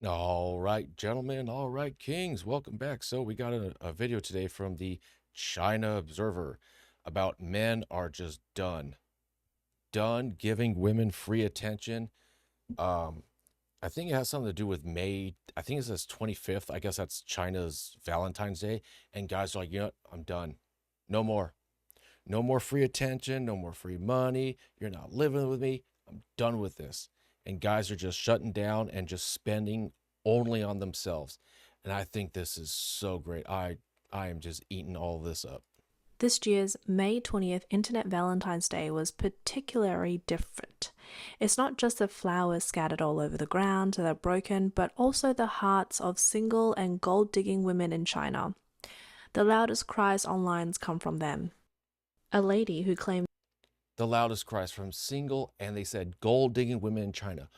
All right, gentlemen. All right, kings. Welcome back. So we got a video today from the China Observer about men are just done giving women free attention. Um, I think it has something to do with May. I think it says 25th. I guess that's China's Valentine's Day. And guys are like, you know what? I'm done. No more. No more free attention. No more free money. You're not living with me. I'm done with this. And guys are just shutting down and just spending only on themselves. And I think this is so great. I am just eating all this up. This year's May 20th Internet Valentine's Day was particularly different. It's not just the flowers scattered all over the ground that are broken, but also the hearts of single and gold digging women in China. The loudest cries online come from them. A lady who claimed The loudest cries from single, and they said gold digging women in China.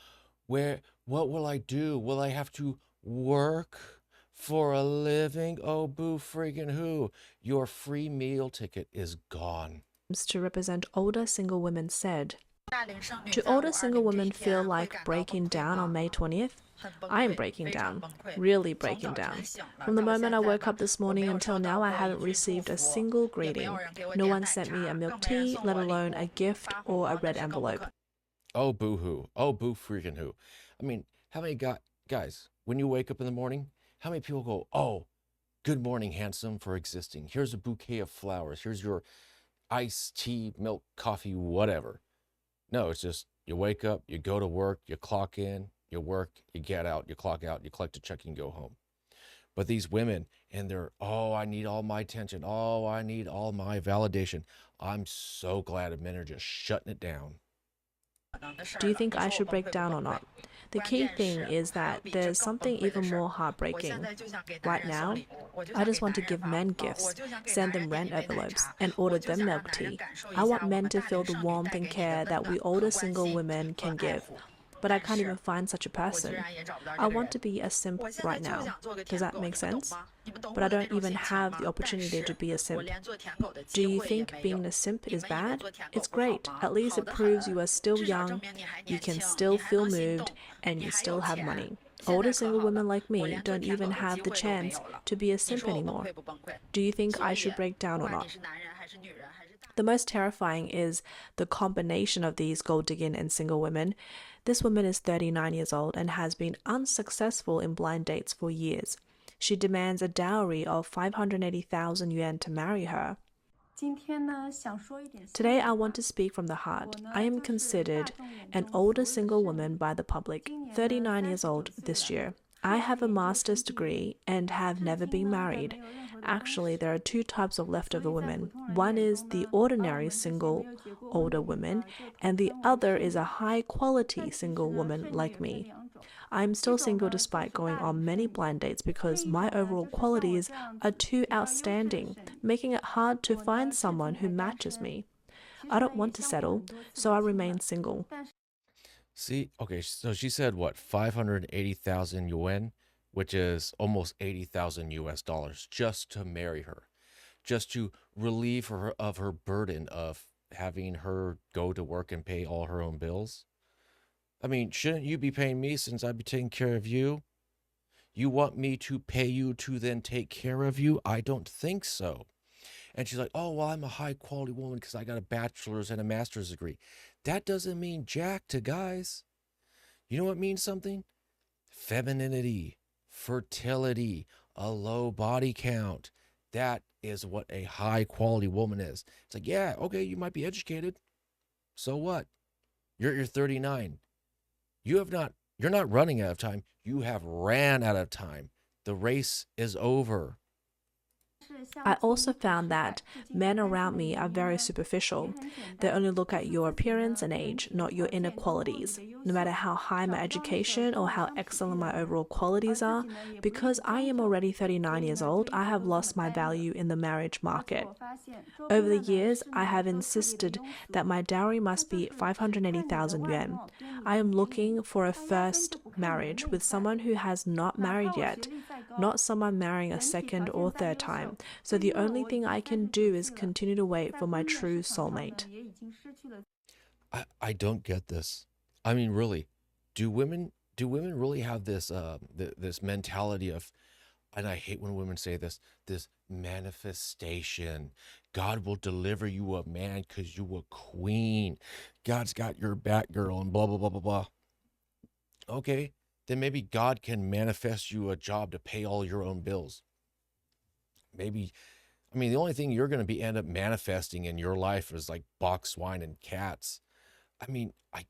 What will I do? Will I have to work for a living? Oh, boo freaking who? Your free meal ticket is gone. to represent older single women said, "Do older single women feel like breaking down on May 20th? I am breaking down, really breaking down. From the moment I woke up this morning until now, I haven't received a single greeting. No one sent me a milk tea, let alone a gift or a red envelope." Oh, boo hoo. Oh, boo freaking who. I mean, how many guys, when you wake up in the morning, how many people go, oh, good morning, handsome, for existing. Here's a bouquet of flowers. Here's your iced tea, milk, coffee, whatever. No, it's just you wake up, you go to work, you clock in, you work, you get out, you clock out, you collect a check, and go home. But these women, and they're, oh, I need all my attention. Oh, I need all my validation. I'm so glad men are just shutting it down. Do you think I should break down or not? The key thing is that there's something even more heartbreaking. Right now, I just want to give men gifts, send them rent envelopes, and order them milk tea. I want men to feel the warmth and care that we older single women can give. But I can't even find such a person. I want to be a simp right now. Does that make sense? But I don't even have the opportunity to be a simp. Do you think being a simp is bad? It's great. At least it proves you are still young, you can still feel moved, and you still have money. Older single women like me don't even have the chance to be a simp anymore. Do you think I should break down or not? The most terrifying is the combination of these gold digging and single women. This woman is 39 years old and has been unsuccessful in blind dates for years. She demands a dowry of 580,000 yuan to marry her. Today, I want to speak from the heart. I am considered an older single woman by the public, 39 years old this year. I have a master's degree and have never been married. Actually, there are two types of leftover women. One is the ordinary single older woman, and the other is a high quality single woman like me. I'm still single despite going on many blind dates because my overall qualities are too outstanding, making it hard to find someone who matches me. I don't want to settle, so I remain single. See, okay, so she said what, 580,000 yuan, which is almost 80,000 US dollars, just to marry her, just to relieve her of her burden of having her go to work and pay all her own bills. I mean, shouldn't you be paying me since I'd be taking care of you? You want me to pay you to then take care of you? I don't think so. And she's like, oh, well, I'm a high quality woman because I got a bachelor's and a master's degree. That doesn't mean jack to guys. You know what means something? Femininity, fertility, a low body count. That is what a high quality woman is. It's like, yeah, okay, you might be educated. So what? You're 39. You're not running out of time. You have ran out of time. The race is over. I also found that men around me are very superficial. They only look at your appearance and age, not your inner qualities. No matter how high my education or how excellent my overall qualities are, because I am already 39 years old, I have lost my value in the marriage market. Over the years, I have insisted that my dowry must be 580,000 yuan. I am looking for a first marriage with someone who has not married yet, not someone marrying a second or third time. So the only thing I can do is continue to wait for my true soulmate. I don't get this. I mean, really, do women do women really have this this mentality of, and I hate when women say this manifestation. God will deliver you a man because you a queen. God's got your back, girl, and blah blah blah blah blah. Okay, then maybe God can manifest you a job to pay all your own bills. Maybe, I mean, the only thing you're going to be end up manifesting in your life is like box wine and cats. I mean, I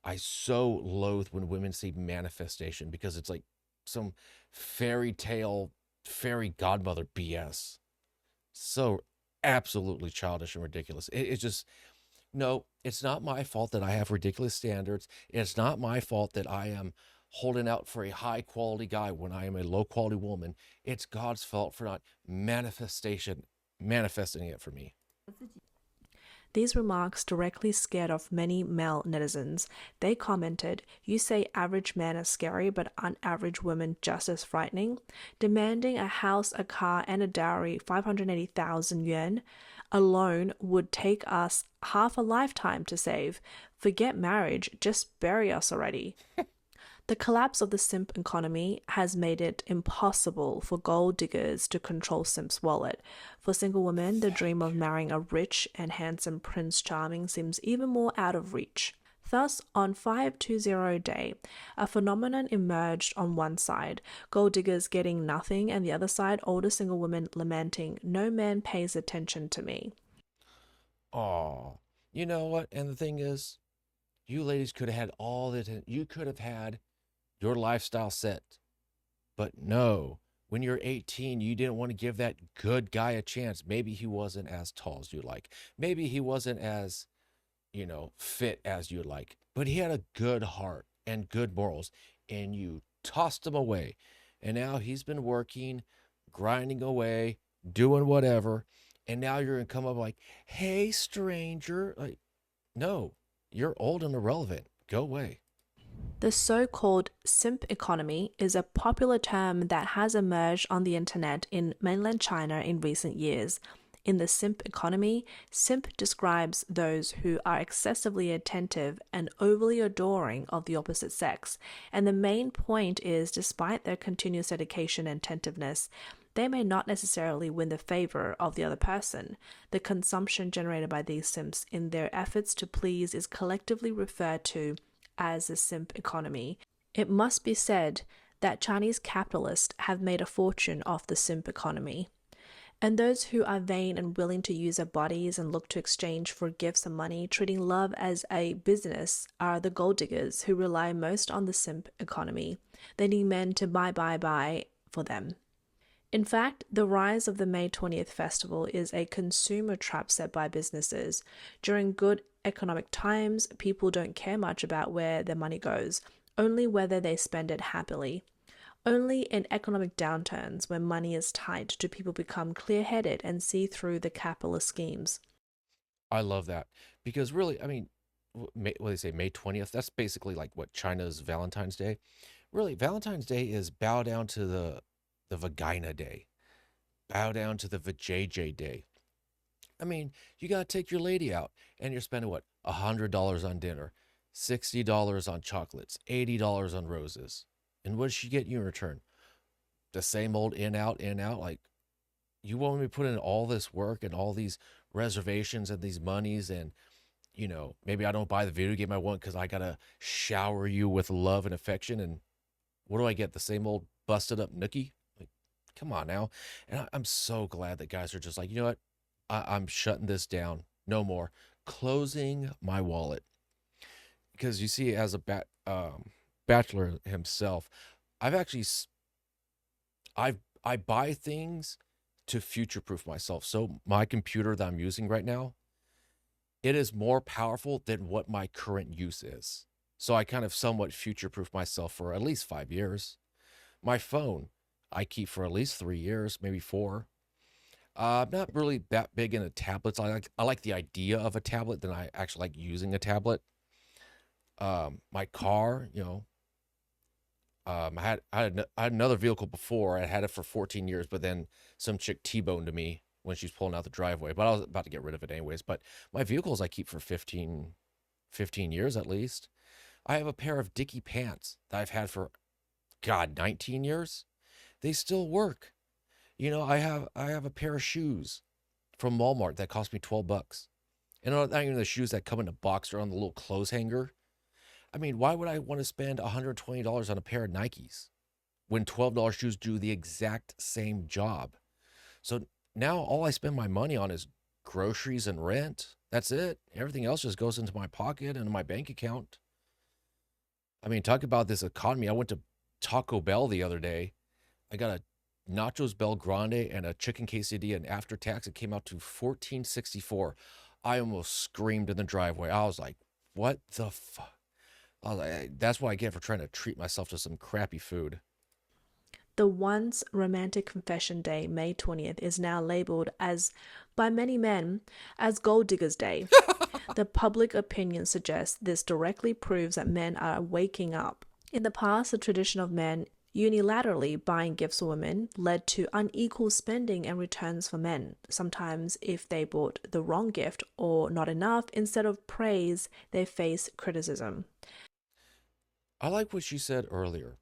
I so loathe when women say manifestation because it's like some fairy tale fairy godmother BS. So absolutely childish and ridiculous. It's just no, it's not my fault that I have ridiculous standards. It's not my fault that I am holding out for a high quality guy when I am a low quality woman. It's God's fault for not manifesting it for me. These remarks directly scared off many male netizens. They commented, "You say average men are scary, but aren't average women just as frightening? Demanding a house, a car, and a dowry, 580,000 yuan alone would take us half a lifetime to save. Forget marriage, just bury us already." The collapse of the simp economy has made it impossible for gold diggers to control Simp's wallet. For single women, the dream of marrying a rich and handsome Prince Charming seems even more out of reach. Thus, on 520 day, a phenomenon emerged on one side, gold diggers getting nothing, and the other side, older single women lamenting, "No man pays attention to me." Oh, you know what? And the thing is, you ladies could have had all that. You could have had your lifestyle set. But no, when you're 18, you didn't want to give that good guy a chance. Maybe he wasn't as tall as you like. Maybe he wasn't as, fit as you like. But he had a good heart and good morals, and you tossed him away. And now he's been working, grinding away, doing whatever. And now you're going to come up like, hey, stranger. Like, no, you're old and irrelevant. Go away. The so called simp economy is a popular term that has emerged on the internet in mainland China in recent years. In the simp economy, simp describes those who are excessively attentive and overly adoring of the opposite sex. And the main point is, despite their continuous dedication and attentiveness, they may not necessarily win the favor of the other person. The consumption generated by these simps in their efforts to please is collectively referred to as the simp economy. It must be said that Chinese capitalists have made a fortune off the simp economy. And those who are vain and willing to use their bodies and look to exchange for gifts and money, treating love as a business, are the gold diggers who rely most on the simp economy. They need men to buy for them. In fact, the rise of the May 20th festival is a consumer trap set by businesses. During good economic times, people don't care much about where their money goes, only whether they spend it happily. Only in economic downturns, when money is tight, do people become clear headed and see through the capitalist schemes. I love that because really, I mean, what do they say, May 20th? That's basically like what China's Valentine's Day. Really, Valentine's Day is bow down to the vagina day, bow down to the vajayjay day. I mean, you got to take your lady out and you're spending what, $100 on dinner, $60 on chocolates, $80 on roses. And what does she get you in return? The same old in out. Like, you want me to put in all this work and all these reservations and these monies, and maybe I don't buy the video game I want because I gotta shower you with love and affection, and what do I get? The same old busted up nookie? Like, come on now. And I'm so glad that guys are just like, you know what? I'm shutting this down. No more. Closing my wallet. Because you see, as a bachelor himself, I've actually I buy things to future proof myself. So my computer that I'm using right now, it is more powerful than what my current use is. So I kind of somewhat future proof myself for at least 5 years. My phone, I keep for at least 3 years, maybe four. I'm not really that big into tablets. I like the idea of a tablet than I actually like using a tablet. My car, I had another vehicle before. I had it for 14 years, but then some chick T-boned me when she's pulling out the driveway. But I was about to get rid of it anyways. But my vehicles I keep for 15 years at least. I have a pair of Dickie pants that I've had for, God, 19 years. They still work. I have a pair of shoes from Walmart that cost me 12 bucks. And not even the shoes that come in a box or on the little clothes hanger. I mean, why would I want to spend $120 on a pair of Nikes when $12 shoes do the exact same job? So now all I spend my money on is groceries and rent. That's it. Everything else just goes into my pocket and my bank account. I mean, talk about this economy. I went to Taco Bell the other day. I got a Nachos Bel Grande and a chicken quesadilla, and after tax, it came out to $14.64. I almost screamed in the driveway. I was like, "What the fuck?" I was like, "That's what I get for trying to treat myself to some crappy food." The once romantic confession day, May 20th, is now labeled as, by many men, as Gold Diggers Day. The public opinion suggests this directly proves that men are waking up. In the past, the tradition of men unilaterally buying gifts for women led to unequal spending and returns for men. Sometimes, if they bought the wrong gift or not enough, instead of praise, they face criticism. I like what she said earlier.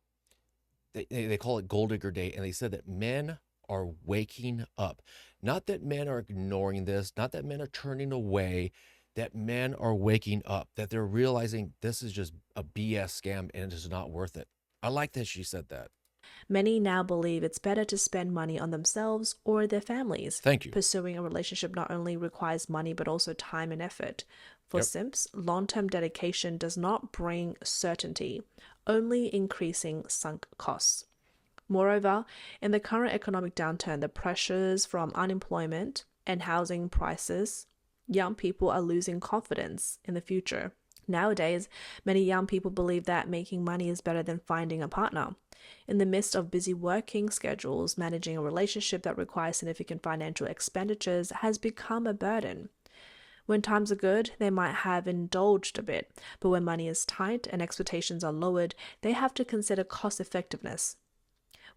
They call it Gold Digger Day, and they said that men are waking up. Not that men are ignoring this, not that men are turning away, that men are waking up, that they're realizing this is just a BS scam and it is not worth it. I like that she said that. Many now believe it's better to spend money on themselves or their families. Thank you. Pursuing a relationship not only requires money but also time and effort. For Yep. simps, long term dedication does not bring certainty, only increasing sunk costs. Moreover, in the current economic downturn, the pressures from unemployment and housing prices, young people are losing confidence in the future. Nowadays, many young people believe that making money is better than finding a partner. In the midst of busy working schedules, managing a relationship that requires significant financial expenditures has become a burden. When times are good, they might have indulged a bit, but when money is tight and expectations are lowered, they have to consider cost effectiveness.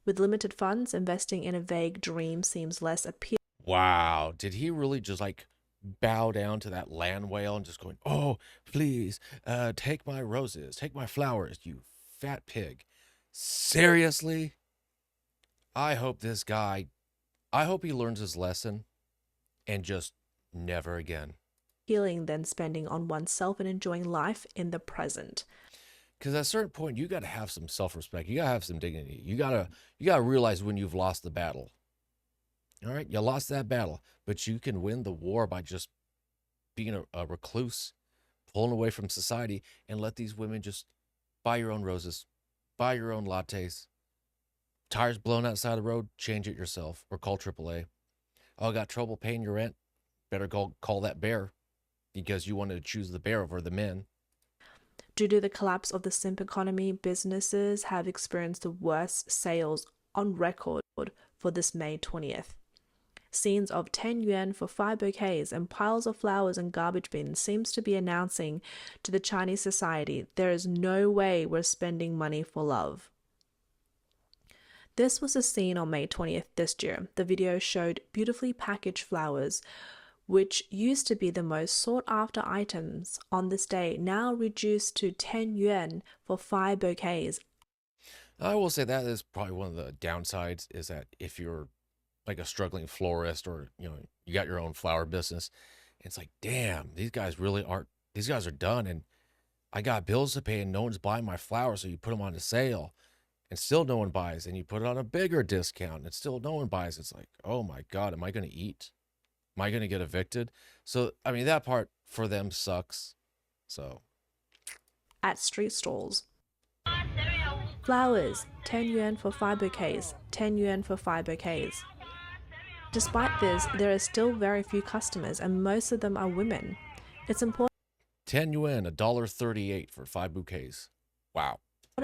With limited funds, investing in a vague dream seems less appealing. Wow. Did he really just like bow down to that land whale and just going, "Oh, please, take my roses, take my flowers, you fat pig"? Seriously? I hope this guy, I hope he learns his lesson and just never again. Than spending on oneself and enjoying life in the present. Because at a certain point, you got to have some self-respect. You got to have some dignity. You gotta realize when you've lost the battle. All right, you lost that battle, but you can win the war by just being a recluse, pulling away from society, and let these women just buy your own roses, buy your own lattes. Tires blown outside the road, change it yourself, or call AAA. Oh, got trouble paying your rent? Better go call that bear because you wanted to choose the bear over the men. Due to the collapse of the simp economy, businesses have experienced the worst sales on record for this May 20th. Scenes of 10 yuan for 5 bouquets and piles of flowers and garbage bins seems to be announcing to the Chinese society there is no way we're spending money for love. This was a scene on May 20th this year. The video showed beautifully packaged flowers, which used to be the most sought after items on this day, now reduced to 10 yuan for 5 bouquets. I will say that is probably one of the downsides is that if you're like a struggling florist or you got your own flower business, it's like, damn, these guys are done and I got bills to pay and no one's buying my flowers, so you put them on a sale and still no one buys, and you put it on a bigger discount and still no one buys. It's like, oh my God, am I going to eat? Am I going to get evicted? So, I mean, that part for them sucks. So, At street stalls. Flowers, 10 yuan for 5 bouquets, 10 yuan for 5 bouquets. Despite this, there are still very few customers, and most of them are women. It's important 10 yuan, $1.38 for 5 bouquets. Wow.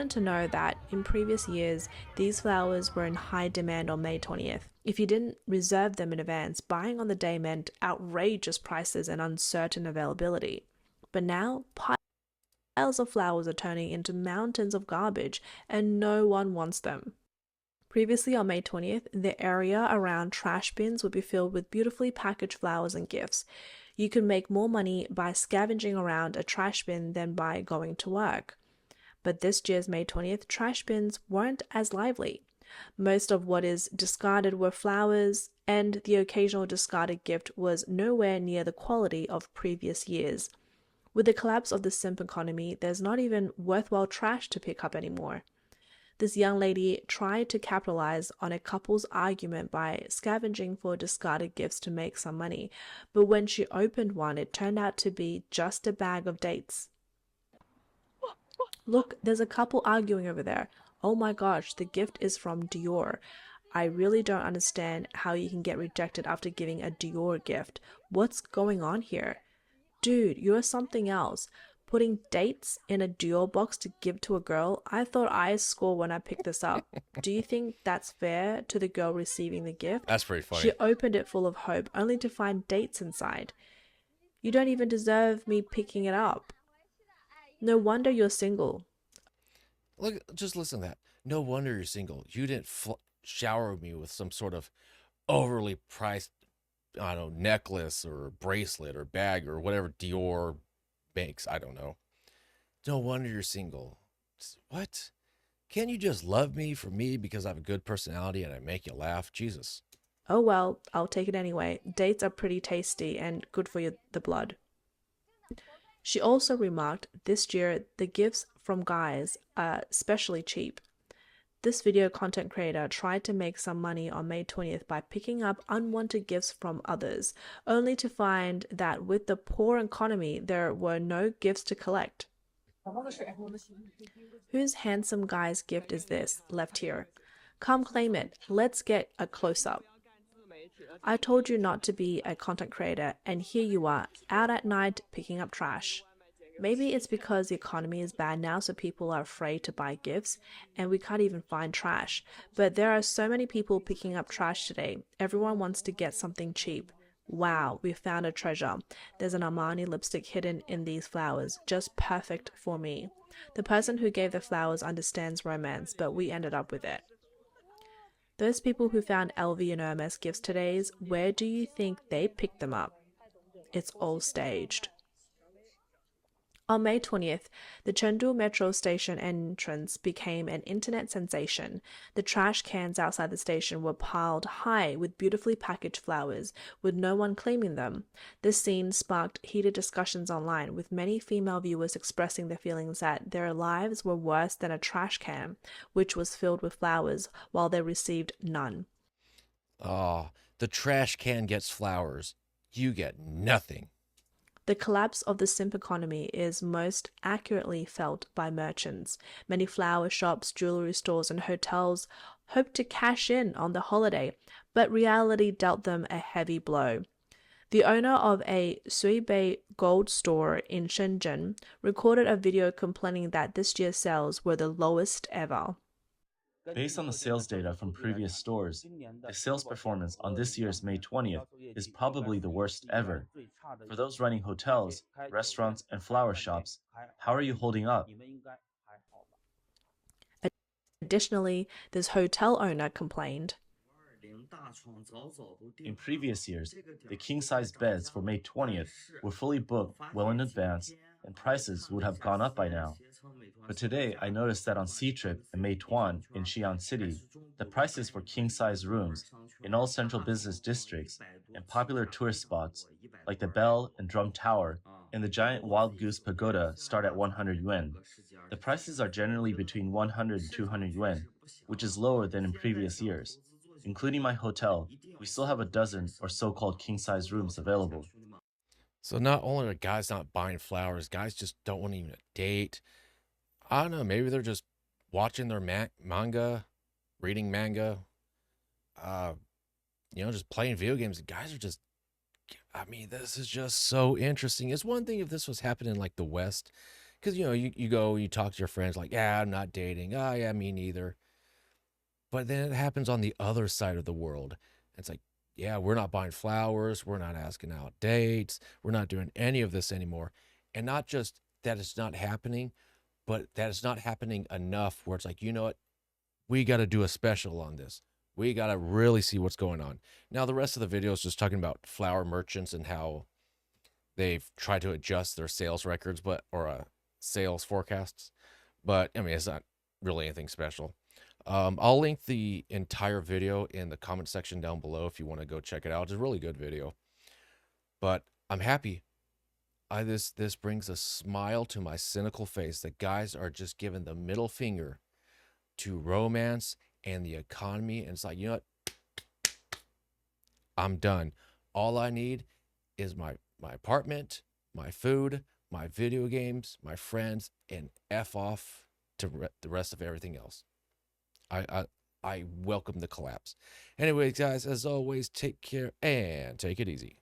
to know that in previous years, these flowers were in high demand on May 20th. If you didn't reserve them in advance, buying on the day meant outrageous prices and uncertain availability. But now, piles of flowers are turning into mountains of garbage, and no one wants them. Previously on May 20th, the area around trash bins would be filled with beautifully packaged flowers and gifts. You could make more money by scavenging around a trash bin than by going to work. But this year's May 20th trash bins weren't as lively. Most of what is discarded were flowers, and the occasional discarded gift was nowhere near the quality of previous years. With the collapse of the simp economy, there's not even worthwhile trash to pick up anymore. This young lady tried to capitalize on a couple's argument by scavenging for discarded gifts to make some money, but when she opened one, it turned out to be just a bag of dates. Look, there's a couple arguing over there. Oh my gosh, the gift is from Dior. I really don't understand how you can get rejected after giving a Dior gift. What's going on here? Dude, you're something else. Putting dates in a Dior box to give to a girl? I thought I scored when I picked this up. Do you think that's fair to the girl receiving the gift? That's pretty She funny. opened it full of hope, only to find dates inside. You don't even deserve me picking it up. No wonder you're single. Look, just listen to that. No wonder you're single. You didn't shower me with some sort of overly priced, I don't know, necklace or bracelet or bag or whatever Dior makes. I don't know. No wonder you're single. What? Can't you just love me for me because I have a good personality and I make you laugh? Jesus. Oh well, I'll take it anyway. Dates are pretty tasty and good for the blood. She also remarked this year the gifts from guys are especially cheap. This video content creator tried to make some money on May 20th by picking up unwanted gifts from others, only to find that with the poor economy, there were no gifts to collect. Whose handsome guy's gift is this, left here? Come claim it. Let's get a close up. I told you not to be a content creator, and here you are, out at night picking up trash. Maybe it's because the economy is bad now, so people are afraid to buy gifts, and we can't even find trash. But there are so many people picking up trash today. Everyone wants to get something cheap. Wow, we found a treasure. There's an Armani lipstick hidden in these flowers, just perfect for me. The person who gave the flowers understands romance, but we ended up with it. Those people who found LV and Hermes gifts today, where do you think they picked them up? It's all staged. On May 20th, the Chengdu metro station entrance became an internet sensation. The trash cans outside the station were piled high with beautifully packaged flowers, with no one claiming them. This scene sparked heated discussions online, with many female viewers expressing their feelings that their lives were worse than a trash can, which was filled with flowers, while they received none. Oh, the trash can gets flowers. You get nothing. The collapse of the simp economy is most accurately felt by merchants. Many flower shops, jewelry stores, and hotels hoped to cash in on the holiday, but reality dealt them a heavy blow. The owner of a Sui gold store in Shenzhen recorded a video complaining that this year's sales were the lowest ever. Based on the sales data from previous stores, the sales performance on this year's May 20th is probably the worst ever. For those running hotels, restaurants, and flower shops, how are you holding up? Additionally, this hotel owner complained. In previous years, the king-size beds for May 20th were fully booked well in advance, and prices would have gone up by now. But today, I noticed that on C-Trip and Meituan in Xi'an City, the prices for king-size rooms in all central business districts and popular tourist spots like the Bell and Drum Tower and the giant Wild Goose Pagoda start at 100 yuan. The prices are generally between 100 and 200 yuan, which is lower than in previous years. Including my hotel, we still have a dozen or so-called king-size rooms available. So not only are guys not buying flowers, guys just don't want even a date. I don't know. Maybe they're just watching their manga, reading manga, uh, just playing video games. Guys are just, I mean, this is just so interesting. It's one thing if this was happening like the West, because, you go, you talk to your friends like, yeah, I'm not dating. Oh, yeah, me neither. But then it happens on the other side of the world. It's like, yeah, we're not buying flowers. We're not asking out dates. We're not doing any of this anymore. And not just that it's not happening, but that it's not happening enough where it's like, you know what? We got to do a special on this. We got to really see what's going on. Now, the rest of the video is just talking about flower merchants and how they've tried to adjust their sales records, or sales forecasts. but I mean, it's not really anything special. I'll link the entire video in the comment section down below if you want to go check it out. It's a really good video. But I'm happy. This brings a smile to my cynical face that guys are just giving the middle finger to romance and the economy, and it's like, you know what? I'm done. All I need is my apartment, my food, my video games, my friends, and F off to the rest of everything else. I, I I welcome the collapse. Anyways, guys, as always, take care and take it easy.